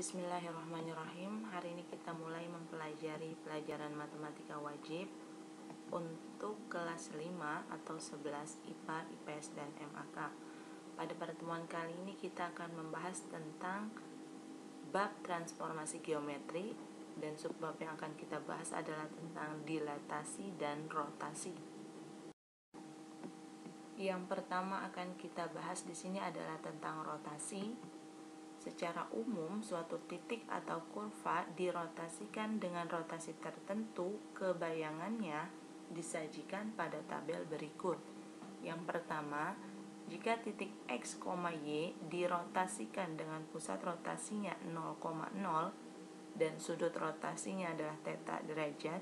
Bismillahirrahmanirrahim. Hari ini kita mulai mempelajari pelajaran matematika wajib untuk kelas 5 atau 11 IPA, IPS, dan MAK. Pada pertemuan kali ini kita akan membahas tentang bab transformasi geometri, dan subbab yang akan kita bahas adalah tentang dilatasi dan rotasi. Yang pertama akan kita bahas di sini adalah tentang rotasi. Secara umum, suatu titik atau kurva dirotasikan dengan rotasi tertentu. Kebayangannya disajikan pada tabel berikut. Yang pertama, jika titik X, Y dirotasikan dengan pusat rotasinya 0,0 dan sudut rotasinya adalah θ derajat,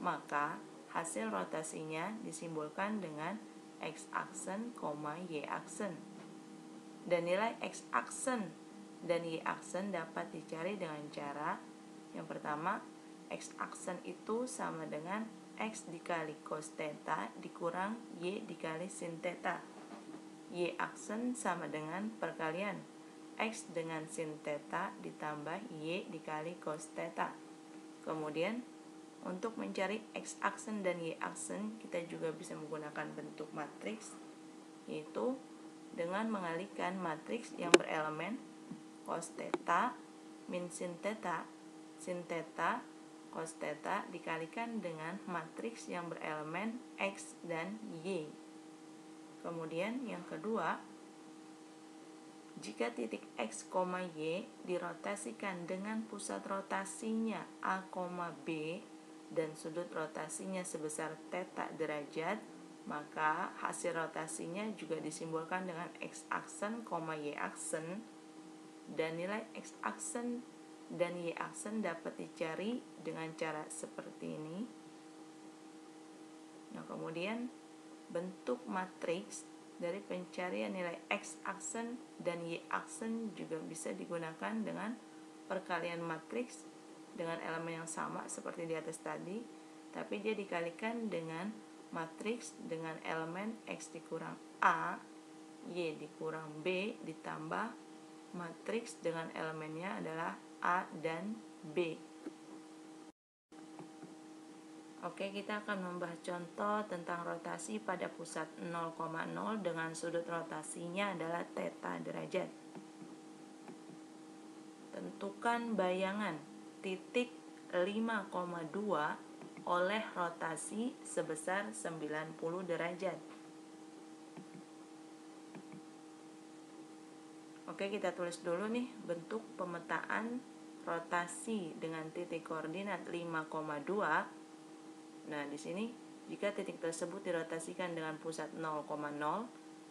maka hasil rotasinya disimbolkan dengan X-aksen, Y-aksen. Dan nilai X-aksen dan Y-aksen dapat dicari dengan cara yang pertama, X-aksen itu sama dengan X dikali cos θ dikurang Y dikali sin θ. Y-aksen sama dengan perkalian X dengan sin θ ditambah Y dikali cos θ. Kemudian untuk mencari X-aksen dan Y-aksen kita juga bisa menggunakan bentuk matriks, yaitu dengan mengalihkan matriks yang berelemen cos θ min sin θ cos θ dikalikan dengan matriks yang berelemen X dan Y. Kemudian yang kedua, jika titik X, Y dirotasikan dengan pusat rotasinya A, B dan sudut rotasinya sebesar θ derajat, maka hasil rotasinya juga disimbolkan dengan X-aksen, Y-aksen. Dan nilai X-aksen dan Y-aksen dapat dicari dengan cara seperti ini. Nah, kemudian bentuk matriks dari pencarian nilai X-aksen dan Y-aksen juga bisa digunakan dengan perkalian matriks dengan elemen yang sama seperti di atas tadi, tapi dia dikalikan dengan matriks dengan elemen X dikurang A, Y dikurang B ditambah matriks dengan elemennya adalah A dan B. Oke, kita akan membahas contoh tentang rotasi pada pusat 0,0 dengan sudut rotasinya adalah θ derajat. Tentukan bayangan titik 5,2 oleh rotasi sebesar 90 derajat. Oke, kita tulis dulu nih bentuk pemetaan rotasi dengan titik koordinat 5,2. Nah, di sini jika titik tersebut dirotasikan dengan pusat 0,0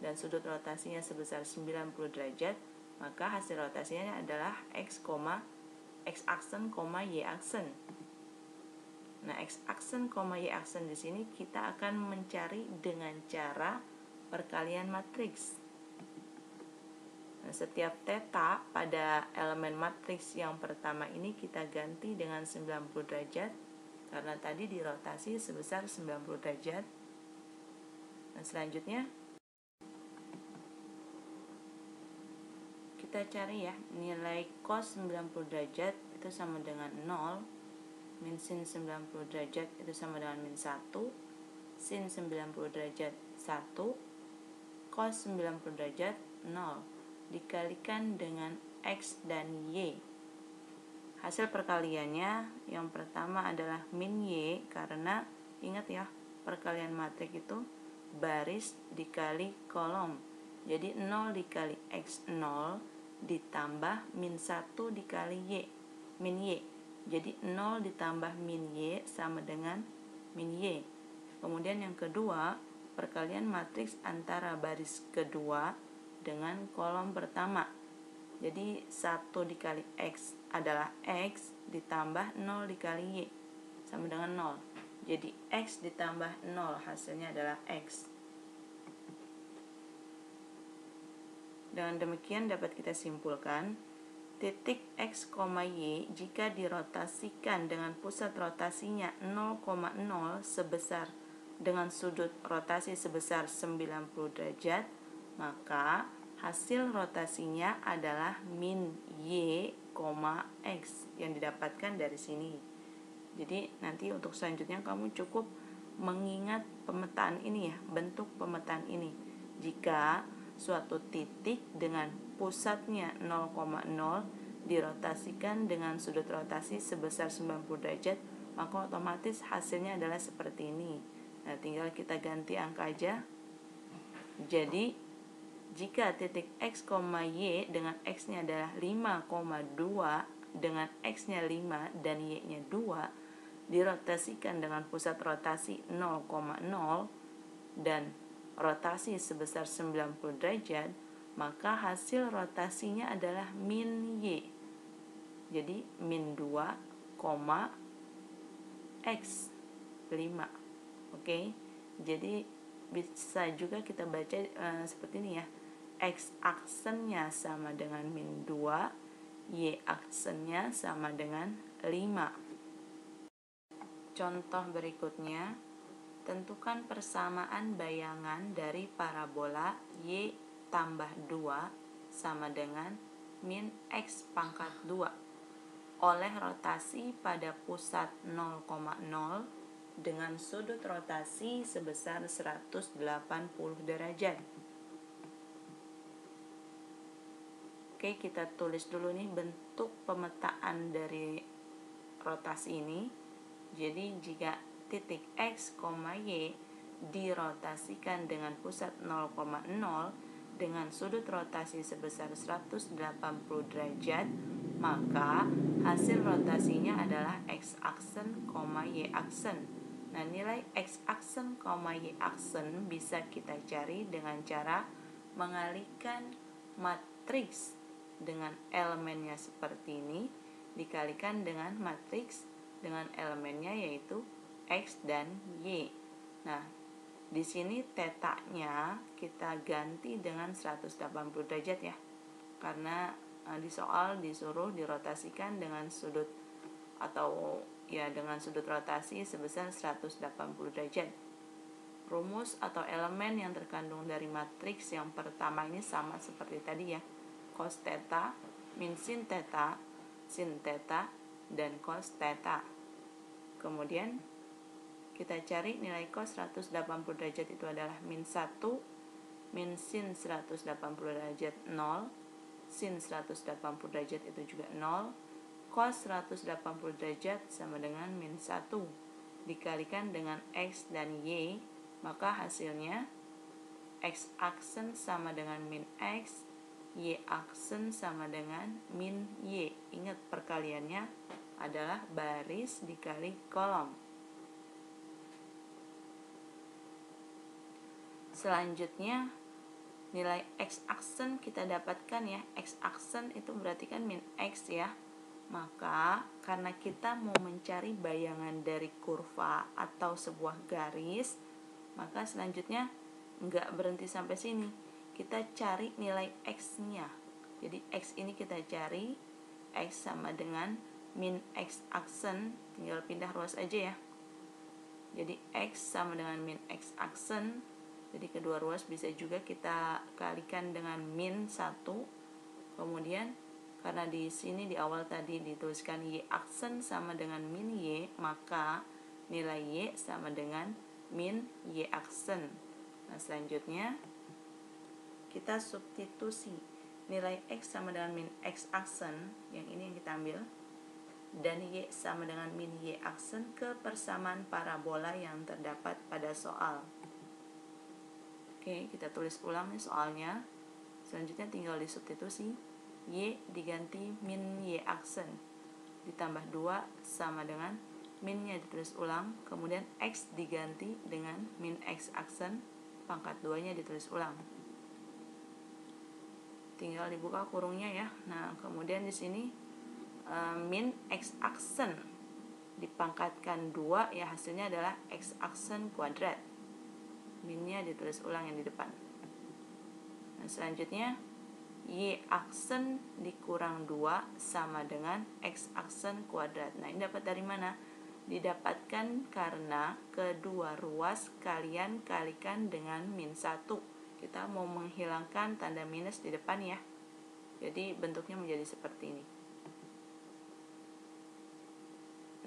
dan sudut rotasinya sebesar 90 derajat, maka hasil rotasinya adalah X-aksen, Y-aksen. Nah, X-aksen, Y-aksen di sini kita akan mencari dengan cara perkalian matriks. Setiap θ pada elemen matriks yang pertama ini kita ganti dengan 90 derajat karena tadi dirotasi sebesar 90 derajat. Nah, selanjutnya kita cari ya, nilai cos 90 derajat itu sama dengan 0, min sin 90 derajat itu sama dengan min 1, sin 90 derajat 1, cos 90 derajat 0 dikalikan dengan X dan Y. Hasil perkaliannya yang pertama adalah min Y, karena ingat ya, perkalian matriks itu baris dikali kolom. Jadi 0 dikali X 0 ditambah min 1 dikali Y, min Y. Jadi 0 ditambah min Y sama dengan min Y. Kemudian yang kedua, perkalian matriks antara baris kedua dengan kolom pertama. Jadi 1 dikali X adalah X ditambah 0 dikali Y sama dengan 0. Jadi X ditambah 0 hasilnya adalah X. Dengan demikian dapat kita simpulkan titik X, Y jika dirotasikan dengan pusat rotasinya 0,0 sebesar dengan sudut rotasi sebesar 90 derajat, maka hasil rotasinya adalah min Y, X yang didapatkan dari sini. Jadi nanti untuk selanjutnya kamu cukup mengingat pemetaan ini ya, bentuk pemetaan ini. Jika suatu titik dengan pusatnya 0,0 dirotasikan dengan sudut rotasi sebesar 90 derajat, maka otomatis hasilnya adalah seperti ini. Nah, tinggal kita ganti angka aja. Jadi jika titik X, Y dengan X-nya adalah 5,2 dengan X-nya 5 dan Y-nya 2 dirotasikan dengan pusat rotasi 0,0 dan rotasi sebesar 90 derajat, maka hasil rotasinya adalah min Y. Jadi min 2, X 5. Oke. Jadi bisa juga kita baca seperti ini ya. X aksennya sama dengan min 2, Y aksennya sama dengan 5. Contoh berikutnya, tentukan persamaan bayangan dari parabola Y tambah 2 sama dengan min X pangkat 2 oleh rotasi pada pusat 0,0 dengan sudut rotasi sebesar 180 derajat. Oke, kita tulis dulu nih bentuk pemetaan dari rotasi ini. Jadi jika titik X, Y dirotasikan dengan pusat 0,0 dengan sudut rotasi sebesar 180 derajat, maka hasil rotasinya adalah X aksen, Y aksen. Nah, nilai X aksen, Y aksen bisa kita cari dengan cara mengalihkan matriks dengan elemennya seperti ini dikalikan dengan matriks dengan elemennya yaitu X dan Y. Nah, di sini tetanya kita ganti dengan 180 derajat ya. Karena di soal disuruh dirotasikan dengan sudut atau ya dengan sudut rotasi sebesar 180 derajat. Rumus atau elemen yang terkandung dari matriks yang pertama ini sama seperti tadi ya. Cos theta, min sin theta, dan cos theta. Kemudian kita cari nilai cos 180 derajat itu adalah min 1, min sin 180 derajat 0, sin 180 derajat itu juga 0, cos 180 derajat sama dengan min 1 dikalikan dengan X dan Y, maka hasilnya X aksen sama dengan min X, Y aksen sama dengan min Y. Ingat perkaliannya adalah baris dikali kolom. Selanjutnya nilai X aksen kita dapatkan ya. X aksen itu berarti kan min X ya. Maka karena kita mau mencari bayangan dari kurva atau sebuah garis, maka selanjutnya nggak berhenti sampai sini. Kita cari nilai X-nya. Jadi X ini kita cari, X sama dengan min X aksen, tinggal pindah ruas aja ya. Jadi X sama dengan min X aksen, jadi kedua ruas bisa juga kita kalikan dengan min 1. Kemudian karena di sini di awal tadi dituliskan Y aksen sama dengan min Y, maka nilai Y sama dengan min Y aksen. Nah, selanjutnya kita substitusi nilai X sama dengan min X aksen, yang ini yang kita ambil, dan Y sama dengan min Y aksen ke persamaan parabola yang terdapat pada soal. Oke, kita tulis ulang nih soalnya. Selanjutnya tinggal disubstitusi. Y diganti min Y aksen, ditambah 2 sama dengan minnya ditulis ulang, kemudian X diganti dengan min X aksen, pangkat 2-nya ditulis ulang. Tinggal dibuka kurungnya ya. Nah, kemudian di sini min X aksen dipangkatkan 2 ya, hasilnya adalah X aksen kuadrat. Minnya ditulis ulang yang di depan. Nah, selanjutnya Y aksen dikurang 2 sama dengan X aksen kuadrat. Nah, ini dapat dari mana? Didapatkan karena kedua ruas kalian kalikan dengan min 1. kita mau menghilangkan tanda minus di depan ya. Jadi bentuknya menjadi seperti ini.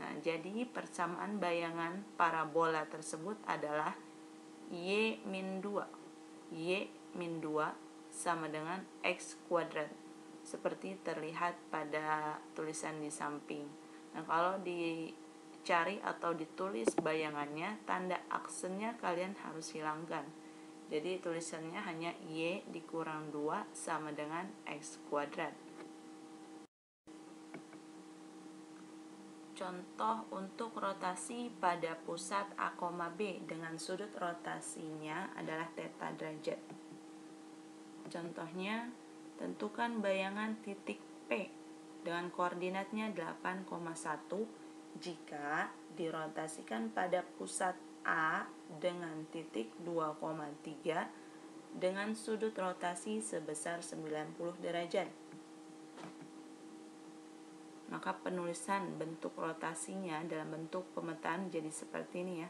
Nah, jadi persamaan bayangan parabola tersebut adalah Y-2. Y-2 sama dengan X kuadrat, seperti terlihat pada tulisan di samping. Nah, kalau dicari atau ditulis bayangannya, tanda aksennya kalian harus hilangkan. Jadi tulisannya hanya Y dikurang 2 sama dengan X kuadrat. Contoh untuk rotasi pada pusat A, B dengan sudut rotasinya adalah θ derajat. Contohnya, tentukan bayangan titik P dengan koordinatnya 8,1 jika dirotasikan pada pusat A dengan titik 2,3 dengan sudut rotasi sebesar 90 derajat. Maka penulisan bentuk rotasinya dalam bentuk pemetaan jadi seperti ini ya.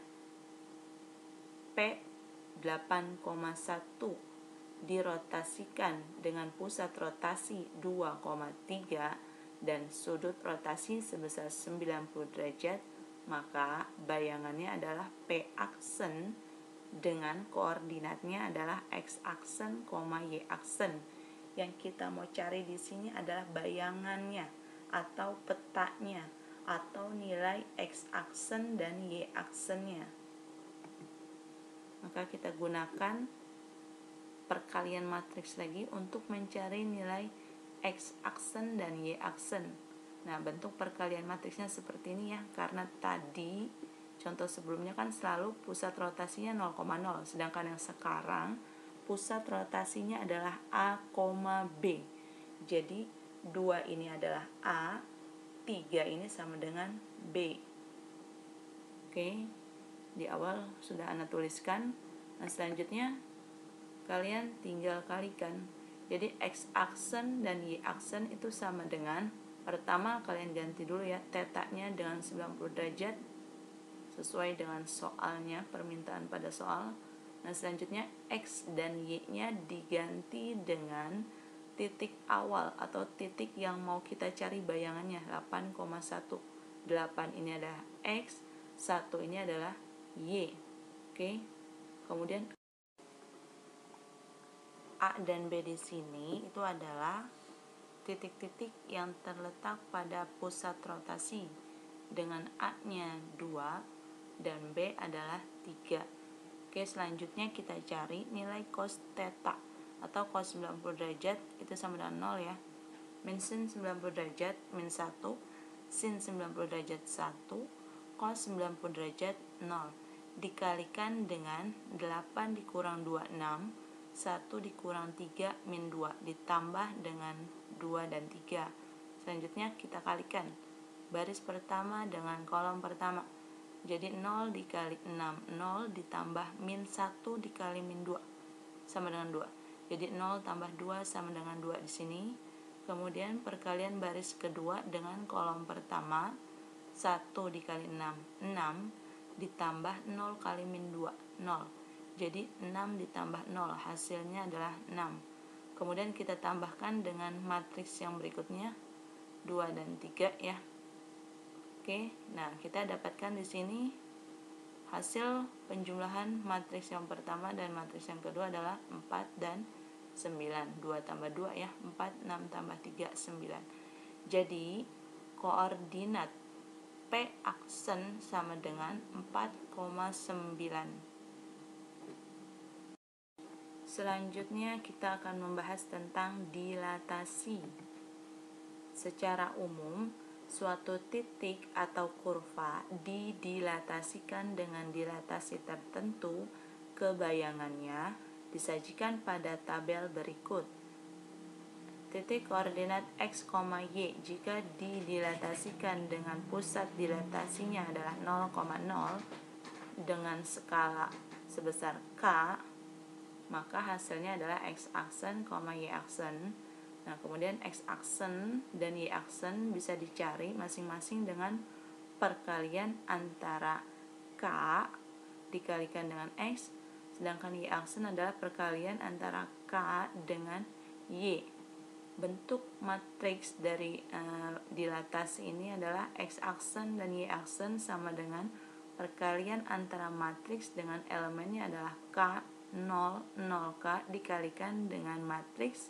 P 8,1 dirotasikan dengan pusat rotasi 2,3 dan sudut rotasi sebesar 90 derajat, maka bayangannya adalah P aksen dengan koordinatnya adalah X aksen, Y aksen. Yang kita mau cari di sini adalah bayangannya atau petanya atau nilai X aksen dan Y aksennya. Maka kita gunakan perkalian matriks lagi untuk mencari nilai X aksen dan Y aksen. Nah, bentuk perkalian matriksnya seperti ini ya, karena tadi contoh sebelumnya kan selalu pusat rotasinya 0,0, sedangkan yang sekarang pusat rotasinya adalah A, B. Jadi 2 ini adalah A, 3 ini sama dengan B. Oke, di awal sudah Anda tuliskan. Nah, selanjutnya kalian tinggal kalikan. Jadi X aksen dan Y aksen itu sama dengan, pertama kalian ganti dulu ya θ-nya dengan 90 derajat sesuai dengan soalnya, permintaan pada soal. Nah, selanjutnya X dan Y-nya diganti dengan titik awal atau titik yang mau kita cari bayangannya, 8,1. 8 ini adalah X, 1 ini adalah Y. Oke. Kemudian A dan B di sini itu adalah titik-titik yang terletak pada pusat rotasi dengan A-nya 2 dan B adalah 3. Oke, selanjutnya kita cari nilai cos theta atau cos 90 derajat itu sama dengan 0 ya. Min sin 90 derajat min 1, sin 90 derajat 1, cos 90 derajat 0 dikalikan dengan 8 dikurang 2, 6, 1 dikurang 3 min 2 ditambah dengan 2 dan 3. Selanjutnya kita kalikan baris pertama dengan kolom pertama. Jadi 0 dikali 6, 0 ditambah min 1 dikali min 2 sama dengan 2. Jadi 0 tambah 2 sama dengan 2 di sini. Kemudian perkalian baris kedua dengan kolom pertama. 1 dikali 6, 6 ditambah 0 kali min 2, 0. Jadi 6 ditambah 0 hasilnya adalah 6. Kemudian kita tambahkan dengan matriks yang berikutnya 2 dan 3 ya. Oke, nah kita dapatkan di sini hasil penjumlahan matriks yang pertama dan matriks yang kedua adalah 4 dan 9. 2 tambah 2 ya, 4, 6 tambah 3, 9. Jadi koordinat P aksen sama dengan 4,9. Selanjutnya kita akan membahas tentang dilatasi. Secara umum, suatu titik atau kurva didilatasikan dengan dilatasi tertentu ke bayangannya disajikan pada tabel berikut. Titik koordinat X, Y jika didilatasikan dengan pusat dilatasinya adalah 0,0 dengan skala sebesar K, maka hasilnya adalah X aksen, Y aksen. Nah, kemudian X aksen dan Y aksen bisa dicari masing-masing dengan perkalian antara K dikalikan dengan X sedangkan Y aksen adalah perkalian antara K dengan Y. Bentuk matriks dari dilatasi ini adalah X aksen dan Y aksen sama dengan perkalian antara matriks dengan elemennya adalah K 0, 0K dikalikan dengan matriks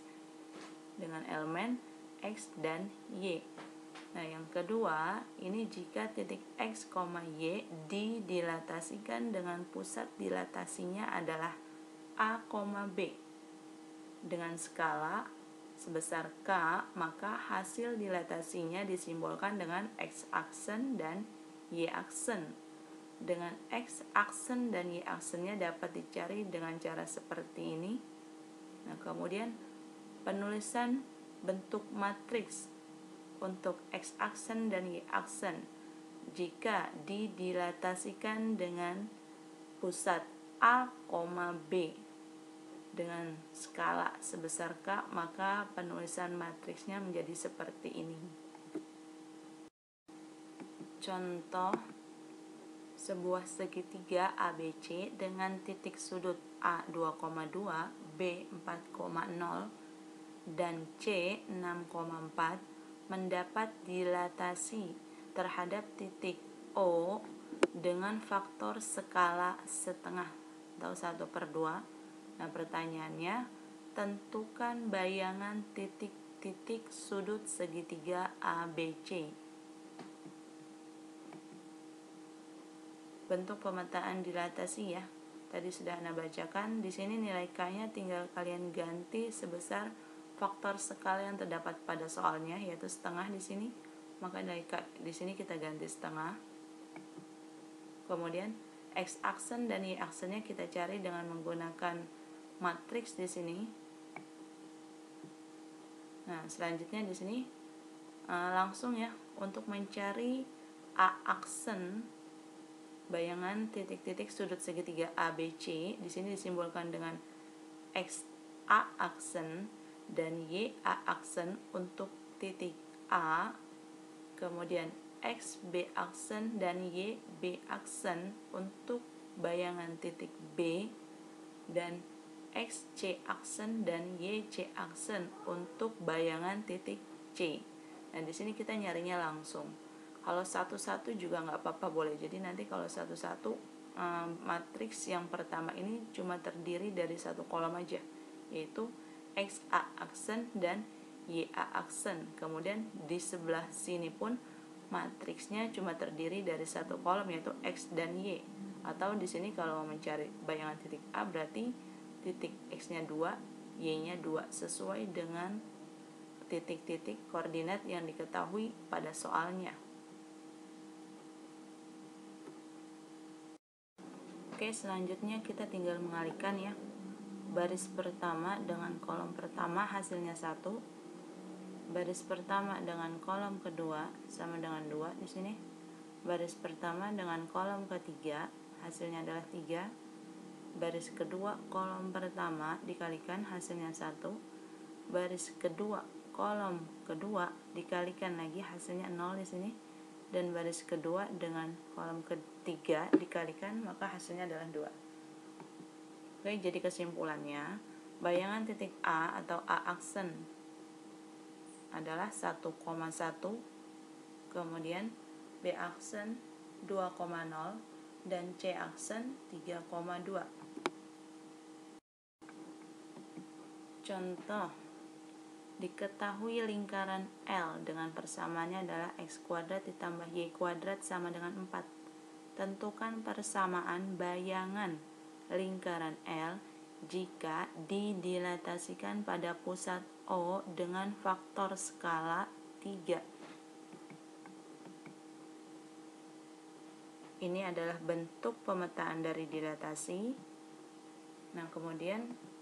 dengan elemen X dan Y. Nah, yang kedua, ini jika titik X, Y didilatasikan dengan pusat dilatasinya adalah A, B dengan skala sebesar K, maka hasil dilatasinya disimbolkan dengan X aksen dan Y aksen. Dengan X aksen dan Y aksennya dapat dicari dengan cara seperti ini. Nah, kemudian penulisan bentuk matriks untuk X aksen dan Y aksen jika didilatasikan dengan pusat A, B dengan skala sebesar K, maka penulisan matriksnya menjadi seperti ini. Contoh, sebuah segitiga ABC dengan titik sudut A 2,2, B 4,0 dan C 6,4 mendapat dilatasi terhadap titik O dengan faktor skala setengah atau 1/2. Nah, pertanyaannya, tentukan bayangan titik-titik sudut segitiga ABC. Bentuk pemetaan dilatasi ya. Tadi sudah Anda bacakan. Di sini nilai K-nya tinggal kalian ganti sebesar faktor skala yang terdapat pada soalnya, yaitu setengah di sini. Maka nilai K di sini kita ganti setengah. Kemudian X aksen dan Y aksennya kita cari dengan menggunakan matriks di sini. Nah, selanjutnya di sini langsung ya, untuk mencari A aksen bayangan titik-titik sudut segitiga ABC di sini disimbolkan dengan X A aksen dan Y A aksen untuk titik A, kemudian X B aksen dan Y B aksen untuk bayangan titik B, dan X C aksen dan Y C aksen untuk bayangan titik C. Nah, di sini kita nyarinya langsung. Kalau satu-satu juga nggak apa-apa, boleh. Jadi nanti kalau satu-satu matriks yang pertama ini cuma terdiri dari satu kolom aja, yaitu X A aksen dan Y A aksen. Kemudian di sebelah sini pun matriksnya cuma terdiri dari satu kolom, yaitu X dan Y. Atau di sini kalau mau mencari bayangan titik A, berarti titik X-nya 2, Y-nya 2, sesuai dengan titik-titik koordinat yang diketahui pada soalnya. Oke, selanjutnya kita tinggal mengalihkan ya. Baris pertama dengan kolom pertama hasilnya 1. Baris pertama dengan kolom kedua sama dengan 2 di sini. Baris pertama dengan kolom ketiga hasilnya adalah 3. Baris kedua kolom pertama dikalikan hasilnya 1. Baris kedua kolom kedua dikalikan lagi hasilnya 0 di sini. Dan baris kedua dengan kolom ketiga dikalikan, maka hasilnya adalah 2. Oke, jadi kesimpulannya, bayangan titik A atau A aksen adalah 1,1, kemudian B aksen 2,0 dan C aksen 3,2. Contoh, diketahui lingkaran L dengan persamaannya adalah X kuadrat ditambah Y kuadrat sama dengan 4. Tentukan persamaan bayangan lingkaran L jika didilatasikan pada pusat O dengan faktor skala 3. Ini adalah bentuk pemetaan dari dilatasi. Nah, kemudian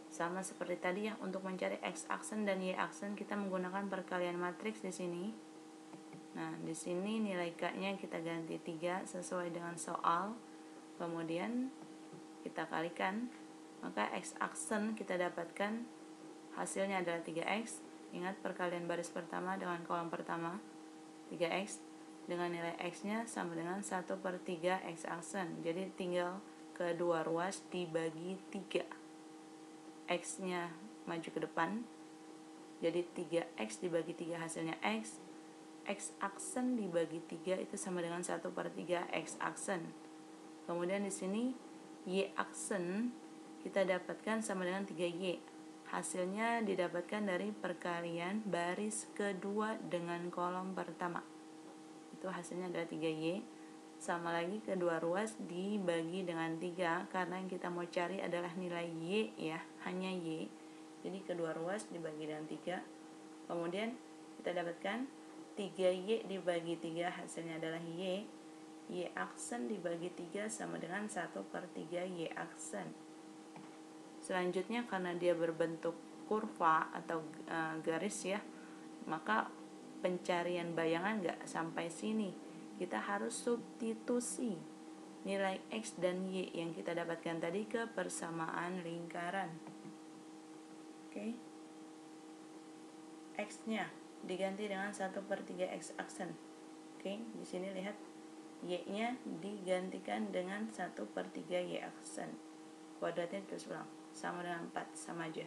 sama seperti tadi ya, untuk mencari X aksen dan Y aksen kita menggunakan perkalian matriks di sini. Nah, di sini nilai K-nya kita ganti 3 sesuai dengan soal. Kemudian kita kalikan, maka X aksen kita dapatkan hasilnya adalah 3X. Ingat perkalian baris pertama dengan kolom pertama, 3X dengan nilai X-nya sama dengan 1/3 X aksen. Jadi tinggal kedua ruas dibagi 3. X-nya maju ke depan, jadi 3X dibagi 3 hasilnya X. X aksen dibagi 3 itu sama dengan 1/3 X aksen. Kemudian di sini Y aksen kita dapatkan sama dengan 3Y. Hasilnya didapatkan dari perkalian baris kedua dengan kolom pertama. Itu hasilnya adalah 3Y. Sama lagi kedua ruas dibagi dengan 3, karena yang kita mau cari adalah nilai Y ya, hanya Y. Jadi kedua ruas dibagi dengan 3. Kemudian kita dapatkan 3Y dibagi 3 hasilnya adalah Y. Y aksen dibagi 3 sama dengan 1/3 Y aksen. Selanjutnya karena dia berbentuk kurva atau garis ya, maka pencarian bayangan nggak sampai sini. Kita harus substitusi nilai X dan Y yang kita dapatkan tadi ke persamaan lingkaran. Oke. X-nya diganti dengan 1/3 X aksen. Oke, di sini lihat Y-nya digantikan dengan 1/3 Y aksen. Kuadratnya terus ulang, sama dengan 4, sama aja.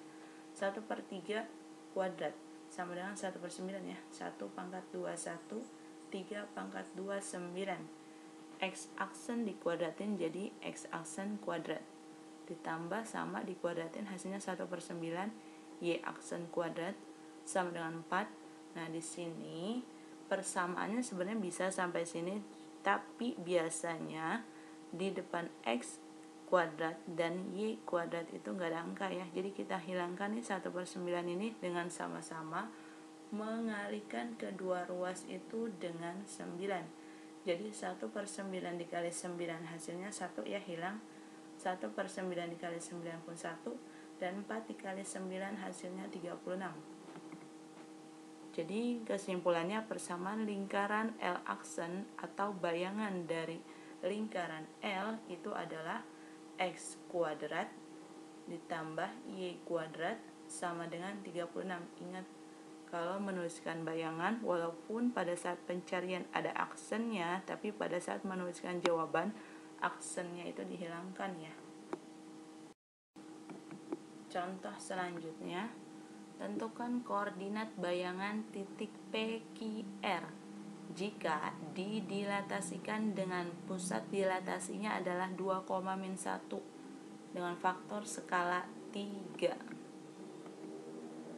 1/3 kuadrat sama dengan 1/9 ya. 1/21, 3/29. X aksen dikuadratin jadi X aksen kuadrat. Ditambah sama dikuadratin hasilnya 1/9 Y aksen kuadrat sama dengan 4. Nah, di sini persamaannya sebenarnya bisa sampai sini, tapi biasanya di depan X kuadrat dan Y kuadrat itu nggak ada angka ya. Jadi kita hilangkan nih 1/9 ini dengan sama-sama mengalihkan kedua ruas itu dengan 9. Jadi 1/9 dikali 9 hasilnya 1 ya, hilang. 1/9 dikali 9 pun 1, dan 4 dikali 9 hasilnya 36. Jadi kesimpulannya persamaan lingkaran L aksen atau bayangan dari lingkaran L itu adalah X kuadrat ditambah Y kuadrat sama dengan 36. Ingat, kalau menuliskan bayangan, walaupun pada saat pencarian ada aksennya, tapi pada saat menuliskan jawaban, aksennya itu dihilangkan ya. Contoh selanjutnya, tentukan koordinat bayangan titik P, Q, R jika didilatasikan dengan pusat dilatasinya adalah 2,-1 dengan faktor skala 3.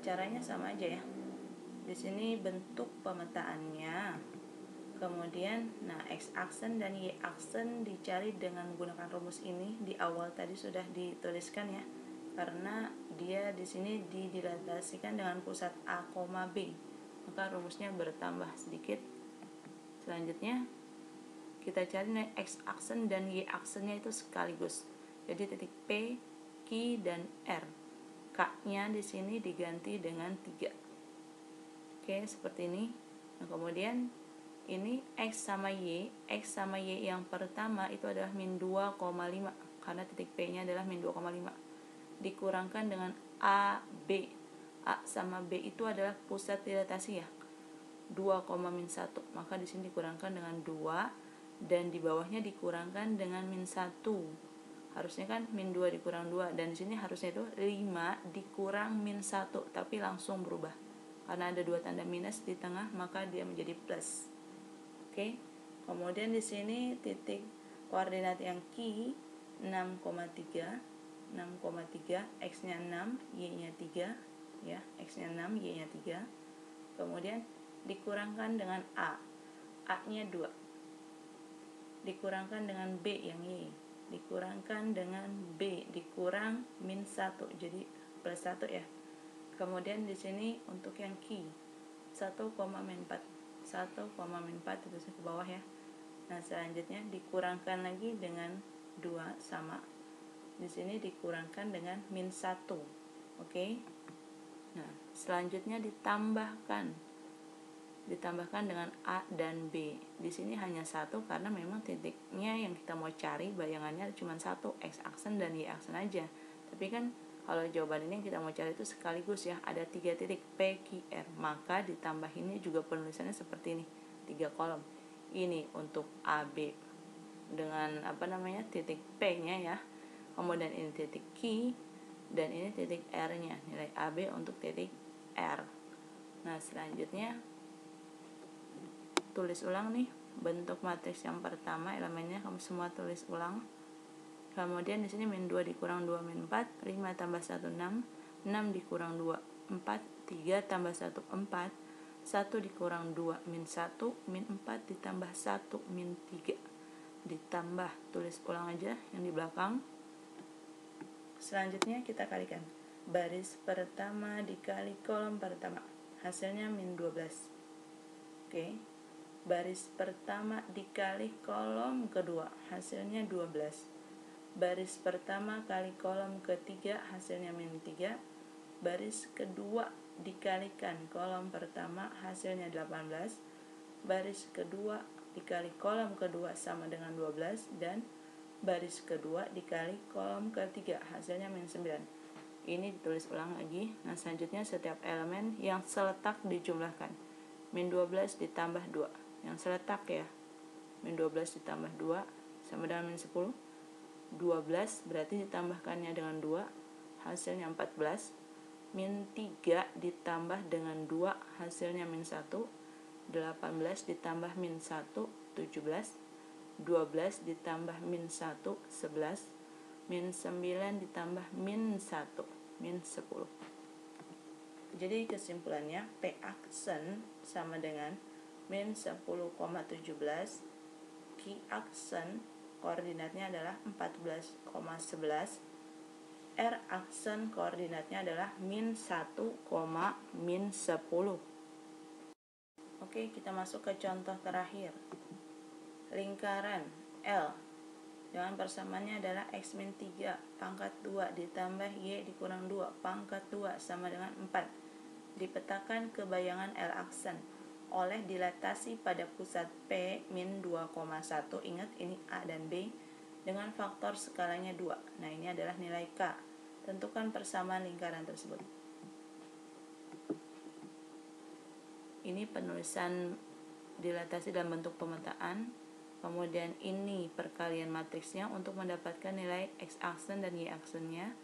Caranya sama aja ya. Di sini bentuk pemetaannya. Kemudian, X aksen dan Y aksen dicari dengan menggunakan rumus ini. Di awal tadi sudah dituliskan ya. Karena dia di sini didilatasikan dengan pusat A, B. Maka rumusnya bertambah sedikit. Selanjutnya, kita cari X aksen dan Y aksennya itu sekaligus. Jadi titik P, Q, dan R. K-nya di sini diganti dengan 3. Oke, seperti ini. Nah, kemudian ini X sama Y yang pertama itu adalah -2,5 karena titik P-nya adalah -2,5. Dikurangkan dengan AB. A sama B itu adalah pusat dilatasi ya. 2,-1. Maka di sini dikurangkan dengan 2 dan di bawahnya dikurangkan dengan -1. Harusnya kan -2 dikurang 2, dan di sini harusnya itu 5 dikurang -1, tapi langsung berubah. Karena ada 2 tanda minus di tengah, maka dia menjadi plus. Oke. Kemudian di sini titik koordinat yang Q 6,3, X-nya 6, Y-nya 3 ya. X-nya 6, Y-nya 3. Kemudian dikurangkan dengan A. A-nya 2. Dikurangkan dengan B yang Y. Dikurangkan dengan B dikurang -1, jadi plus 1 ya. Kemudian di sini untuk yang Q 1,-4 itu ke bawah ya. Nah, selanjutnya dikurangkan lagi dengan 2 sama. Di sini dikurangkan dengan -1. Oke. Nah, selanjutnya ditambahkan dengan A dan B. Di sini hanya 1 karena memang titiknya yang kita mau cari bayangannya cuma 1, X aksen dan Y aksen aja. Tapi kan kalau jawaban ini yang kita mau cari itu sekaligus ya, ada 3 titik P, Q, R. Maka ditambah ini juga penulisannya seperti ini, 3 kolom. Ini untuk AB dengan titik P nya ya, kemudian ini titik Q dan ini titik R nya, nilai AB untuk titik R. Nah selanjutnya tulis ulang nih bentuk matriks yang pertama, elemennya kamu semua tulis ulang. Kemudian di sini min 2 dikurang 2 min 4, 5 tambah 1 6, 6 dikurang 2 4, 3 tambah 1 4, 1 dikurang 2 min 1, min 4 ditambah 1 min 3, ditambah, tulis ulang aja yang di belakang. Selanjutnya kita kalikan baris pertama dikali kolom pertama, hasilnya min 12. Oke, baris pertama dikali kolom kedua, hasilnya 12. Baris pertama kali kolom ketiga, hasilnya min 3. Baris kedua dikalikan kolom pertama, hasilnya 18. Baris kedua dikali kolom kedua sama dengan 12, dan baris kedua dikali kolom ketiga, hasilnya min 9. Ini ditulis ulang lagi. Nah selanjutnya setiap elemen yang seletak dijumlahkan. Min 12 ditambah 2, yang seletak ya, min 12 ditambah 2 sama dengan min 10. 12 berarti ditambahkannya dengan 2, hasilnya 14. Min 3 ditambah dengan 2, hasilnya min 1. 18 ditambah min 1, 17. 12 ditambah min 1, 11. Min 9 ditambah min 1, min 10. Jadi kesimpulannya P aksen sama dengan min 10,17. Q aksen koordinatnya adalah 14,11. R aksen koordinatnya adalah min 1, min 10. Oke, kita masuk ke contoh terakhir. Lingkaran L dengan persamaannya adalah x min 3 pangkat 2 ditambah y dikurang 2 pangkat 2 sama dengan 4. Dipetakan kebayangan L aksen oleh dilatasi pada pusat P min 2,1. Ingat ini A dan B dengan faktor skalanya 2. Nah ini adalah nilai K. Tentukan persamaan lingkaran tersebut. Ini penulisan dilatasi dalam bentuk pemetaan. Kemudian ini perkalian matriksnya untuk mendapatkan nilai X aksen dan Y aksennya.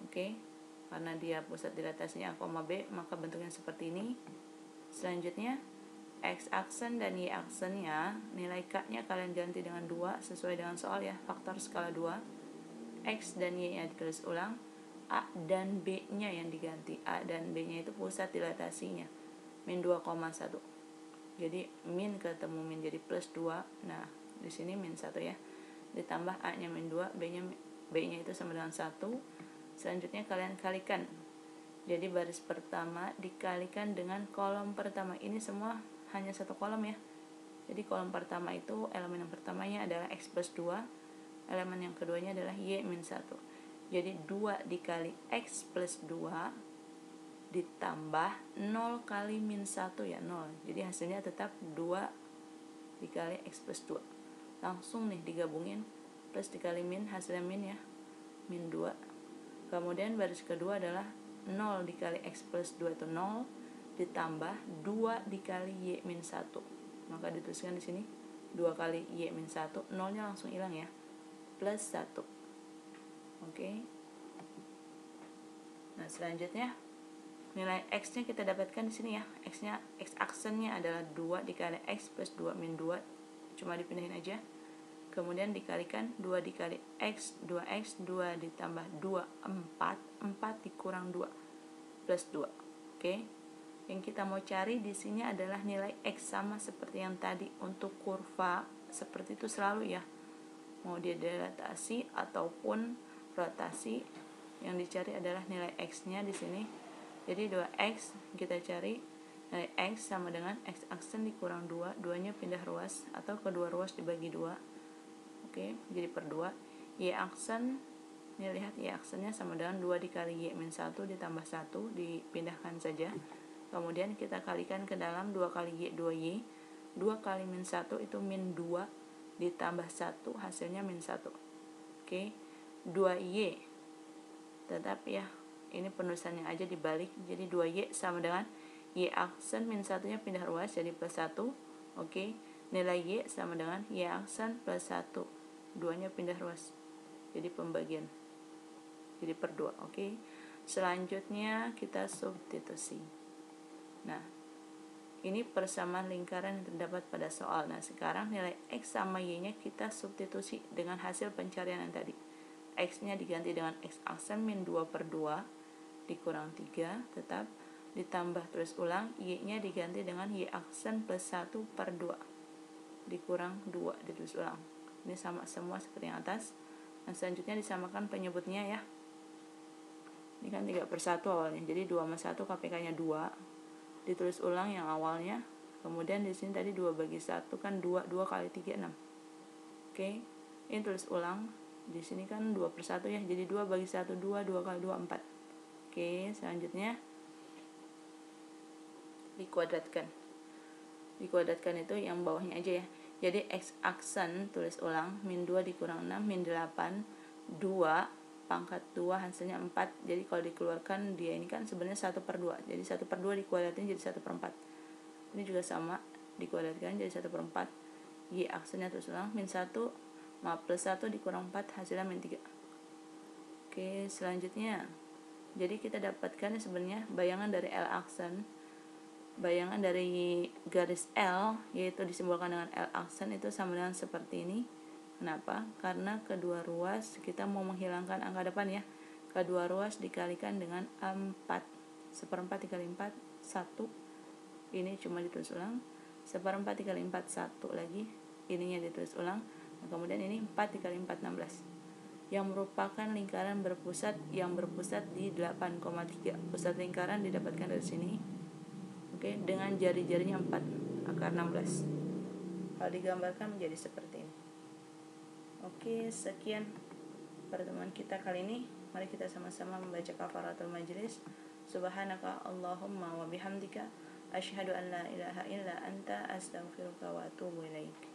Oke, karena dia pusat dilatasinya A, B, maka bentuknya seperti ini. Selanjutnya X aksen dan Y aksennya, nilai K nya kalian ganti dengan 2 sesuai dengan soal ya, faktor skala 2. X dan Y nya ditulis ulang, A dan B nya yang diganti. A dan B nya itu pusat dilatasinya, min 2,1. Jadi min ketemu min jadi plus 2. Nah di sini min 1 ya, ditambah A nya min 2, B nya itu sama dengan 1. Selanjutnya kalian kalikan. Jadi baris pertama dikalikan dengan kolom pertama. Ini semua hanya satu kolom ya. Jadi kolom pertama itu elemen yang pertamanya adalah X plus 2, elemen yang keduanya adalah Y min 1. Jadi 2 dikali X plus 2 ditambah 0 kali min 1 ya, 0. Jadi hasilnya tetap 2 dikali X plus 2. Langsung nih digabungin, plus dikali min, hasilnya min ya, min 2. Kemudian baris kedua adalah 0 dikali X plus 2 itu 0, ditambah 2 dikali Y min 1. Maka dituliskan di sini 2 kali Y min 1, 0-nya langsung hilang ya, plus 1. Oke. Nah selanjutnya nilai X nya kita dapatkan di sini ya. X aksennya adalah 2 dikali X plus 2 min 2, cuma dipindahin aja. Kemudian dikalikan 2 dikali X, 2X, 2 ditambah 2, 4, 4 dikurang 2, plus 2. Oke. Yang kita mau cari di sini adalah nilai X, sama seperti yang tadi untuk kurva, seperti itu selalu ya. Mau dia dilatasi ataupun rotasi, yang dicari adalah nilai X-nya di sini. Jadi 2X kita cari, nilai X sama dengan X aksen dikurang 2, 2-nya pindah ruas atau kedua ruas dibagi 2. Oke, jadi per 2. Y aksen, ini lihat Y aksennya sama dengan 2 dikali Y min 1 ditambah 1, dipindahkan saja. Kemudian kita kalikan ke dalam 2 kali Y, 2Y. 2 kali min 1 itu min 2 ditambah 1, hasilnya min 1. Oke, 2Y. Tetap ya, ini penulisannya aja dibalik. Jadi 2Y sama dengan Y aksen min 1-nya pindah ruas jadi plus 1. Oke, Nilai Y sama dengan Y aksen plus 1. Duanya pindah ruas. Jadi pembagian. Jadi per 2, oke. Selanjutnya kita substitusi. Nah, ini persamaan lingkaran yang terdapat pada soal. Nah, sekarang nilai X sama Y-nya kita substitusi dengan hasil pencarian yang tadi. X-nya diganti dengan X aksen min 2 per 2 dikurang 3, tetap ditambah tulis ulang, Y-nya diganti dengan Y aksen plus 1 per 2 dikurang 2 ditulis ulang. Ini sama semua seperti yang atas. Nah, selanjutnya disamakan penyebutnya ya. Ini kan 3 per 1 awalnya, jadi 2 sama 1 KPK-nya 2. Ditulis ulang yang awalnya, kemudian di sini tadi 2 bagi 1 kan 2 kali 3 6. Oke, ini tulis ulang, di sini kan 2 per 1 ya, jadi 2 bagi 1 2, 2 kali 2 4. Oke, selanjutnya dikuadratkan. Dikuadratkan itu yang bawahnya aja ya. Jadi X aksen tulis ulang min 2 dikurang 6 min 8 2 pangkat 2 hasilnya 4. Jadi kalau dikeluarkan dia ini kan sebenarnya 1 per 2. Jadi 1 per 2 dikuadratin jadi 1 per 4. Ini juga sama, dikuadratkan jadi 1 per 4. Y aksennya terus ulang min 1 plus 1 dikurang 4 hasilnya min 3. Oke, selanjutnya. Jadi kita dapatkan sebenarnya bayangan dari L aksen. Bayangan dari garis L, yaitu disimbolkan dengan L aksen, itu sama dengan seperti ini. Kenapa? Karena kedua ruas kita mau menghilangkan angka depan ya. Kedua ruas dikalikan dengan 4. 1/4 dikali 4, 1. Ini cuma ditulis ulang. 1/4 dikali 4, 1 lagi. Ininya ditulis ulang. Nah, kemudian ini 4 dikali 4, 16. Yang merupakan lingkaran berpusat yang berpusat di 8,3. Pusat lingkaran didapatkan dari sini. Oke, dengan jari-jarinya 4, akar 16. Kalau digambarkan menjadi seperti ini. Oke, sekian pertemuan kita kali ini. Mari kita sama-sama membaca kafaratul majlis. Subhanaka Allahumma wa bihamdika asyhadu an la ilaha illa anta astaghfiruka wa atubu ilaik.